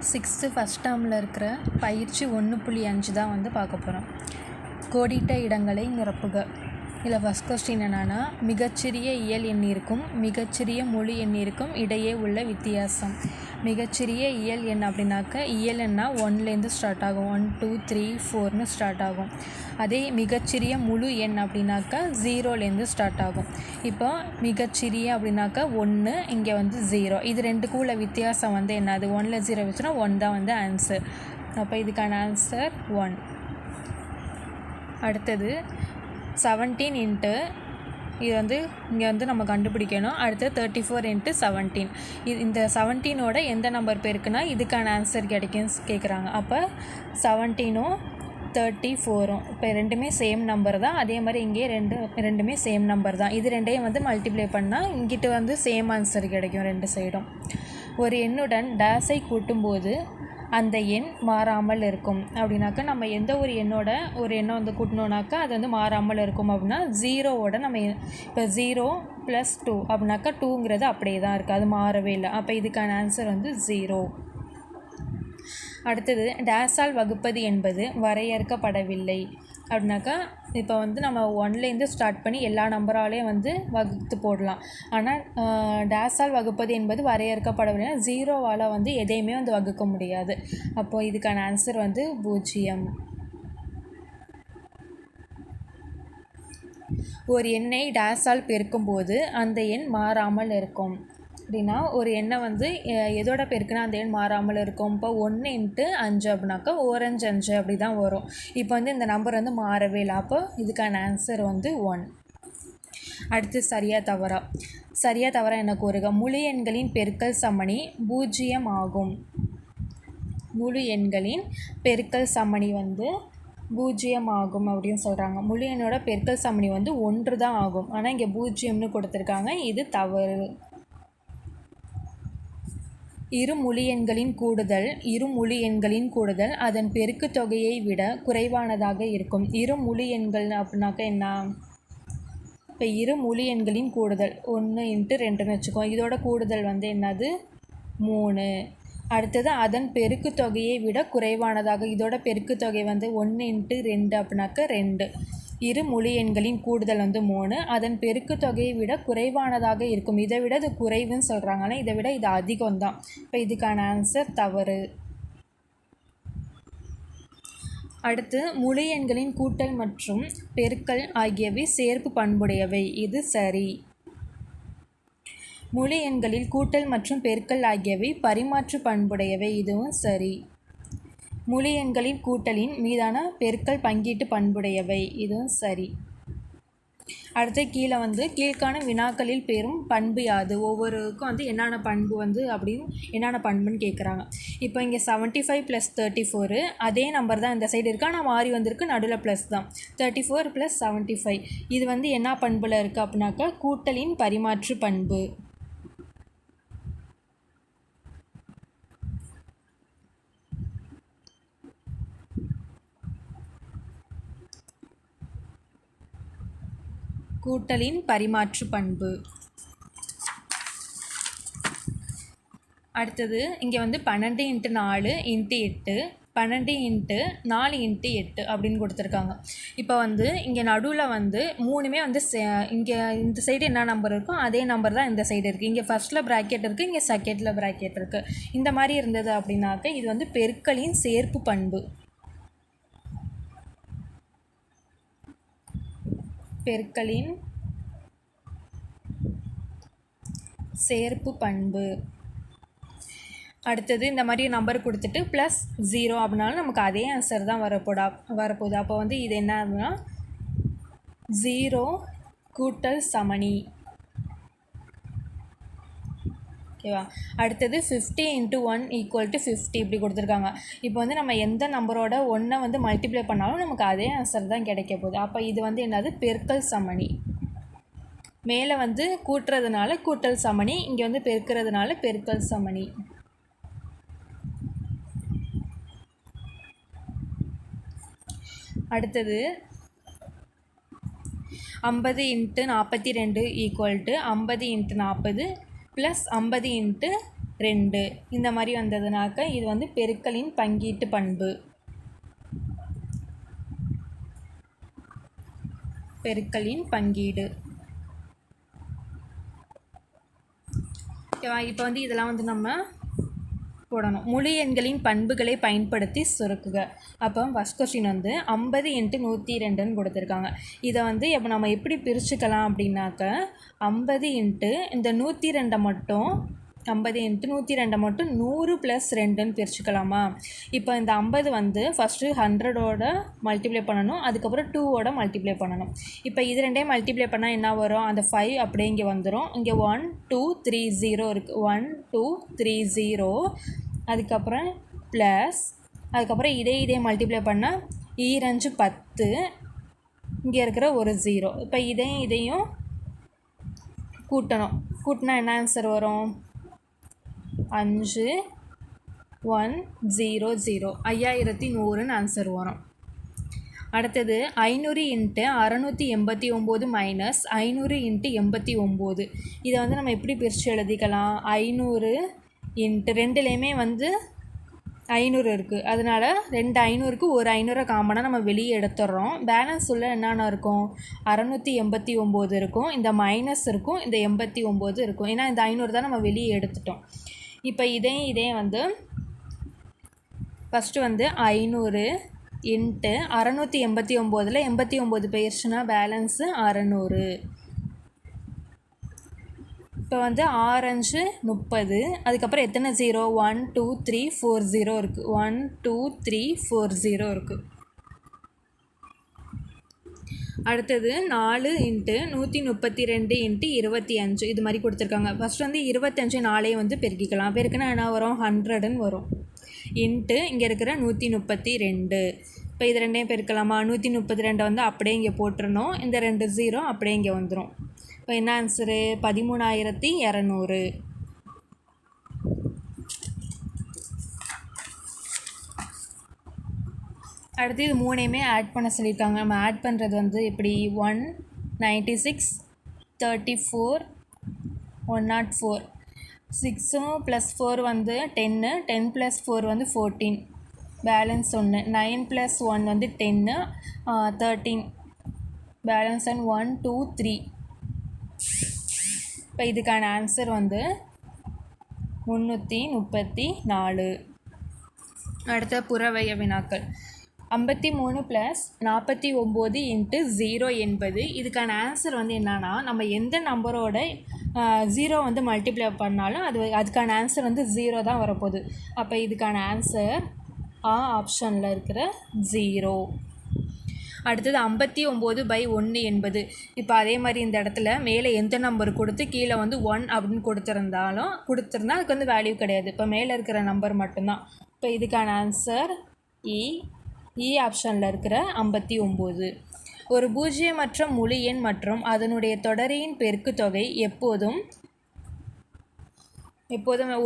6th first டேர்மில் இருக்கிற பயிற்சி 1.5 தான் வந்து பார்க்க போகிறோம். கோடிட்ட இடங்களை நிரப்புக. இதில் ஃபஸ்ட் கொஸ்டின் என்னென்னா, மிகச்சிறிய இயல் எண்ணிற்கும் மிகச்சிறிய முழு எண்ணிற்கும் இடையே உள்ள வித்தியாசம். மிகச்சிறிய இயல் எண் அப்படின்னாக்க இயல் எண்ணா 1லேருந்து ஸ்டார்ட் ஆகும். 1 2 3 4ன்னு ஸ்டார்ட் ஆகும். அதே மிகச்சிறிய முழு எண் அப்படின்னாக்கா 0லேருந்து ஸ்டார்ட் ஆகும். இப்போ மிகச்சிறிய அப்படின்னாக்கா 1, இங்கே வந்து 0. இது ரெண்டுக்கும் உள்ள வித்தியாசம் வந்து என்னது? 1ல் 0 வச்சுன்னா 1 தான் வந்து ஆன்சர். அப்போ இதுக்கான ஆன்சர் 1. அடுத்தது 17 இன்ட்டு இது வந்து இங்கே வந்து நம்ம கண்டுபிடிக்கணும். அடுத்து 34 இன்ட்டு 17. இந்த 17ஓட எந்த நம்பர் பேருக்குன்னா இதுக்கான ஆன்சர் கிடைக்குன்னு கேட்குறாங்க. அப்போ 17ம் 34ம் இப்போ ரெண்டுமே சேம் நம்பர் தான். அதே மாதிரி இங்கே ரெண்டுமே சேம் நம்பர் தான். இது ரெண்டையும் வந்து மல்டிப்ளை பண்ணால் இங்கிட்டு வந்து சேம் ஆன்சர் கிடைக்கும் ரெண்டு சைடும். ஒரு எண்ணுடன் டேஸை கூட்டும்போது அந்த எண் மாறாமல் இருக்கும் அப்படின்னாக்கா, நம்ம எந்த ஒரு எண்ணை வந்து கூட்டணுன்னாக்கா அது வந்து மாறாமல் இருக்கும். அப்படின்னா 0வோட நம்ம இப்போ 0 + 2 அப்படின்னாக்கா 2ங்கிறது அப்படியே தான் இருக்குது, அது மாறவே இல்லை. அப்போ இதுக்கான ஆன்சர் வந்து 0. அடுத்தது டேஸால் வகுப்பது என்பது வரையறுக்கப்படவில்லை அப்படின்னாக்கா, இப்போ வந்து நம்ம 1லேருந்து ஸ்டார்ட் பண்ணி எல்லா நம்பராலையும் வந்து வகுத்து போடலாம். ஆனால் டேஸால் வகுப்பது என்பது வரையறுக்கப்படவில்லை. 0வால் வந்து எதையுமே வந்து வகுக்க முடியாது. அப்போது இதுக்கான ஆன்சர் வந்து 0. ஒரு எண்ணை டேஸால் பெருக்கும்போது அந்த எண் மாறாமல் இருக்கும். அப்படின்னா ஒரு எண்ணை வந்து எதோட பெருக்குன்னா அந்த எண் மாறாமல் இருக்கும். இப்போ 1 × 5 அப்படின்னாக்கா 1 × 5 அப்படி தான் வரும். இப்போ வந்து இந்த நம்பர் வந்து மாறவே இல்லை. அப்போ இதுக்கான ஆன்சர் வந்து 1. அடுத்து சரியா தவறா என கூறுக. முழு எண்களின் பெருக்கல் சமணி 0 ஆகும். முழு எண்களின் பெருக்கல் சமணி வந்து 0 ஆகும் அப்படின்னு சொல்கிறாங்க. முழு எண்ணோட பெருக்கல் சமணி வந்து 1 தான் ஆகும். ஆனால் இங்கே 0ன்னு கொடுத்துருக்காங்க. இது தவறு. இரு முழு எண்களின் கூடுதல் அதன் பெருக்கு தொகையை விட குறைவானதாக இருக்கும். இரு முழு எண்கள் அப்படின்னாக்கா என்ன? இப்போ இரு முழு எண்களின் கூடுதல் 1 × 2ன்னு வச்சுக்கோம். இதோட கூடுதல் வந்து என்னது? 3. அடுத்தது அதன் பெருக்கு தொகையை விட குறைவானதாக, இதோட பெருக்கு தொகை வந்து 1 × 2 அப்படின்னாக்கா 2. இரு முழு எண்களின் கூடுதல் வந்து 3, அதன் பெருக்கு தொகையை விட குறைவானதாக இருக்கும். இதை விட இது குறைவுன்னு சொல்கிறாங்க, ஆனால் இதை விட இது அதிகம் தான். இப்போ இதுக்கான ஆன்சர் தவறு. அடுத்து முழு எண்களின் கூட்டல் மற்றும் பெருக்கல் ஆகியவை சேர்ப்பு பண்புடையவை. இது சரி. முழு எண்களில் கூட்டல் மற்றும் பெருக்கல் ஆகியவை பரிமாற்று பண்புடையவை. இதுவும் சரி. முழு எண்களின் கூட்டலின் மீதான பெருக்கல் பங்கீட்டு பண்புடையவை. இதுவும் சரி. அடுத்து கீழே வந்து கீழ்காணும் வினாக்களில் பெறும் பண்பு யாது? ஒவ்வொருக்கும் வந்து என்னென்ன பண்பு வந்து அப்படின்னு என்னென்ன பண்புன்னு கேட்குறாங்க. இப்போ இங்கே 75 + 34 அதே நம்பர் தான் இந்த சைடு இருக்குது, ஆனால் மாறி வந்திருக்கு, நடுவில் ப்ளஸ் தான். 34 + 75 இது வந்து என்ன பண்பில் இருக்குது அப்படின்னாக்கா கூட்டலின் பரிமாற்று பண்பு. கூட்டலின் பரிமாற்று பண்பு. அடுத்தது இங்கே வந்து 12 × 4 × 8 12 × 4 × 8 அப்படின்னு கொடுத்துருக்காங்க. இப்போ வந்து இங்கே நடுவில் வந்து மூணுமே வந்து இங்கே இந்த சைடு என்ன நம்பர் இருக்கோ அதே நம்பர் தான் இந்த சைடு இருக்குது. இங்கே ஃபஸ்ட்டில் ப்ராக்கெட் இருக்குது, இங்கே செகண்டில் ப்ராக்கெட் இருக்குது. இந்த மாதிரி இருந்தது அப்படின்னாக்க இது வந்து பெருக்கலின் சேர்ப்பு பண்பு. பெருக்கலின் சேர்ப்பு பண்பு. அடுத்தது இந்த மாதிரி நம்பர் கொடுத்துட்டு +0 அப்படின்னாலும் நமக்கு அதே ஆன்சர் தான் வரப்போகுது. அப்போ வந்து இது என்ன அப்படின்னா 0 கூட்டல் சமணி. ஓகேவா? அடுத்தது 50 × 1 = 50 இப்படி கொடுத்துருக்காங்க. இப்போ வந்து நம்ம எந்த நம்பரோட 1 வந்து மல்டிப்ளை பண்ணாலும் நமக்கு அதே ஆன்சர் தான் கிடைக்க போகுது. அப்போ இது வந்து என்னது? பெருக்கல் சமணி. மேலே வந்து கூட்டுறதுனால கூட்டல் சமணி, இங்கே வந்து பெருக்கிறதுனால பெருக்கல் சமணி. அடுத்தது 50 × 42 = 50 × 40 + 50 × 2 இந்த மாதிரி வந்ததுனாக்க இது வந்து பெருக்கலின் பங்கீட்டு பண்பு. பெருக்கலின் பங்கீடு. இப்போ வந்து இதெல்லாம் வந்து நம்ம போடணும். முழு எண்களின் பண்புகளை பயன்படுத்தி சுருக்குக. அப்போ ஃபஸ்ட் கொஸ்டின் வந்து 50 × 102ன்னு கொடுத்துருக்காங்க. இதை வந்து இப்போ நம்ம எப்படி பிரிச்சுக்கலாம் அப்படின்னாக்க 50 × இந்த 102 மட்டும் 50 × 102 மட்டும் 100 + 2ன்னு பிரிச்சுக்கலாமா? இப்போ இந்த 50 வந்து ஃபஸ்ட்டு 100ஓட மல்டிப்ளை பண்ணணும், அதுக்கப்புறம் 2ஓட மல்டிப்ளை பண்ணணும். இப்போ இது ரெண்டையும் மல்டிப்ளை பண்ணால் என்ன வரும்? அந்த 5 அப்படியே இங்கே வந்துடும். இங்கே 1 2 3 0 இருக்குது. 1 2 3 0 அதுக்கப்புறம் ப்ளஸ் அதுக்கப்புறம் இதே மல்டிப்ளை பண்ணால் 2 10 இங்கே இருக்கிற ஒரு 0. இப்போ இதையும் கூட்டணும். கூட்டினா என்ன ஆன்சர் வரும்? 5 1 0 0 5100ன்னு ஆன்சர் வரும். அடுத்தது 500 × 689 மைனஸ் 500 × 89. இதை வந்து நம்ம எப்படி பிரித்து எழுதிக்கலாம்? 500 × ரெண்டுலேயுமே வந்து 500 இருக்குது. அதனால் 2 500க்கு ஒரு 500 காமனாக நம்ம வெளியே எடுத்துடுறோம். பேலன்ஸ் உள்ள என்னென்ன இருக்கும்? 689 இருக்கும், இந்த மைனஸ் இருக்கும், இந்த 89 இருக்கும். ஏன்னா இந்த 500 தான் நம்ம வெளியே எடுத்துட்டோம். இப்போ இதே வந்து ஃபஸ்ட்டு வந்து 500 × 689ல் 89 போயிடுச்சுன்னா பேலன்ஸு 600. இப்போ வந்து 6 5 30 அதுக்கப்புறம் எத்தனை 0? 1 2 3 4 0 இருக்குது. 1 2 3 4 0 இருக்குது. அடுத்தது 4 × 132 × 25 இது மாதிரி கொடுத்துருக்காங்க. ஃபஸ்ட் வந்து 25 4ஐயும் வந்து பெருக்கிக்கலாம். பெருக்குன்னா என்ன வரும்? 100ன்னு வரும். இன்ட்டு இங்கே இருக்கிற 132. இப்போ இது ரெண்டையும் பெருக்கலாமா? 132 வந்து அப்படியே இங்கே போட்டுருணும். இந்த 2 0 அப்படியே இங்கே வந்துடும். இப்போ என்ன ஆன்சரு? 13200. அடுத்து இது மூணையுமே ஆட் பண்ண சொல்லியிருக்காங்க. நம்ம ஆட் பண்ணுறது வந்து எப்படி? 196 34 104. 6 + 4 வந்து 10 10 + 4 வந்து 14 பேலன்ஸ் 1. 9 + 1 வந்து 10 13 பேலன்ஸ் 1 2 3. இப்போ இதுக்கான ஆன்சர் வந்து 334. அடுத்த புறவய வினாக்கள். 53 + 49 × 0 என்பது இதுக்கான ஆன்சர் வந்து என்னன்னா, நம்ம எந்த நம்பரோட 0 வந்து மல்டிப்ளை பண்ணாலும் அதுக்கான ஆன்சர் வந்து 0 தான் வரப்போகுது. அப்போ இதுக்கான ஆன்சர் ஆப்ஷனில் இருக்கிற 0. அடுத்தது 59/1 என்பது இப்போ அதே மாதிரி இந்த இடத்துல மேலே எந்த நம்பர் கொடுத்து கீழே வந்து 1 அப்படின்னு கொடுத்துருந்தா அதுக்கு வந்து வேல்யூ கிடையாது. இப்போ மேலே இருக்கிற நம்பர் மட்டும்தான். இப்போ இதுக்கான ஆன்சர் இ ஆப்ஷனில் இருக்கிற 59. ஒரு பூஜ்ஜியமற்ற முழு எண் மற்றும் அதனுடைய தொடரியின் பெருக்குத்தொகை எப்போதும்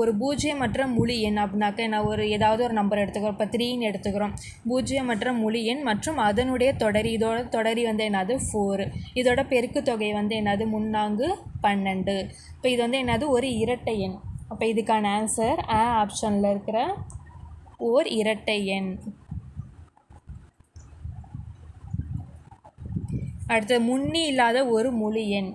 ஒரு பூஜ்ஜியமற்ற முழு எண் அப்படின்னாக்க நான் ஏதாவது ஒரு நம்பர் எடுத்துக்கிறோம். இப்போ 3ன்னு எடுத்துக்கிறோம். பூஜ்ஜியமற்ற முழு எண் மற்றும் அதனுடைய தொடரி, இதோட தொடரி வந்து என்னது? 4. இதோட பெருக்குத்தொகை வந்து என்னது? 3 12. இப்போ இது வந்து என்னது? ஒரு இரட்டை எண். அப்போ இதுக்கான ஆன்சர் ஆப்ஷனில் இருக்கிற ஓர் இரட்டை எண். அடுத்து முன்னி இல்லாத ஒரு முழு எண்.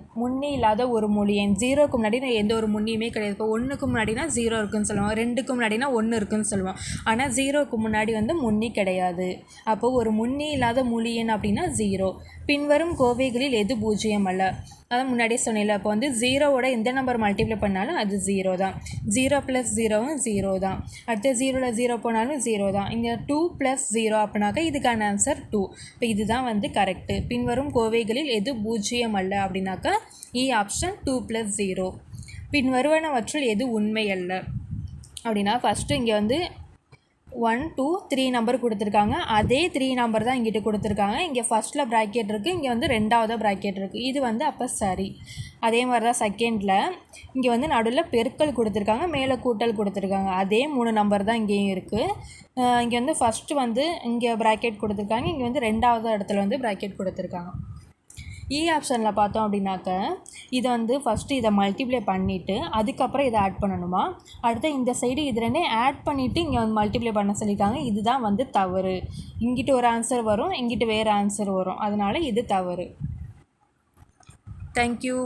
0க்கு முன்னாடி எந்த ஒரு முன்னியுமே கிடையாது. இப்போ 1க்கு முன்னாடினா 0 இருக்குன்னு சொல்லுவோம், 2க்கு முன்னாடினா 1 இருக்குன்னு சொல்லுவோம். ஆனால் 0க்கு முன்னாடி வந்து முன்னி கிடையாது. அப்போது ஒரு முன்னி இல்லாத முழு எண் அப்படின்னா 0. பின்வரும் கோவைகளில் எது பூஜ்ஜியம் அல்ல? அதான் முன்னாடியே சொன்னேன்ல. அப்போ வந்து 0வோட எந்த நம்பர் மல்டிப்ளை பண்ணாலும் அது 0 தான். 0 + 0வும் 0 தான். அடுத்து 0ல் 0 போனாலும் 0 தான். இங்கே 2 + 0 அப்படின்னாக்கா இதுக்கான ஆன்சர் 2. இப்போ இதுதான் வந்து கரெக்டு. பின்வரும் கோவைகளில் எது பூஜ்ஜியம் அல்ல அப்படின்னாக்கா ஆப்ஷன் 2 + 0. பின்வருவனவற்றுள் எது உண்மை அல்ல அப்படின்னா ஃபஸ்ட்டு இங்கே வந்து 1 2 3 நம்பர் கொடுத்துருக்காங்க. அதே 3 நம்பர் தான் இங்கிட்ட கொடுத்துருக்காங்க. இங்கே ஃபஸ்ட்டில் ப்ராக்கெட் இருக்குது, இங்கே வந்து 2வது ப்ராக்கெட் இருக்குது. இது வந்து அப்போ சரி. அதே மாதிரி தான் செகண்டில் இங்கே வந்து நடுவில் பெருக்கல் கொடுத்துருக்காங்க, மேலே கூட்டல் கொடுத்துருக்காங்க. அதே 3 நம்பர் தான் இங்கேயும் இருக்குது. இங்கே வந்து ஃபஸ்ட்டு வந்து இங்கே ப்ராக்கெட் கொடுத்துருக்காங்க, இங்கே வந்து 2வது இடத்துல வந்து ப்ராக்கெட் கொடுத்துருக்காங்க. இ ஆப்ஷனில் பார்த்தோம் அப்படின்னாக்க இதை வந்து ஃபஸ்ட்டு இதை மல்டிப்ளை பண்ணிவிட்டு அதுக்கப்புறம் இதை ஆட் பண்ணணுமா. அடுத்து இந்த சைடு இது ரெண்டையும் ஆட் பண்ணிவிட்டு இங்கே வந்து மல்டிப்ளை பண்ண சொல்லியிருக்காங்க. இதுதான் வந்து தவறு. இங்கிட்டு ஒரு ஆன்சர் வரும், இங்கிட்டு வேறு ஆன்சர் வரும். அதனால் இது தவறு. தேங்க்யூ.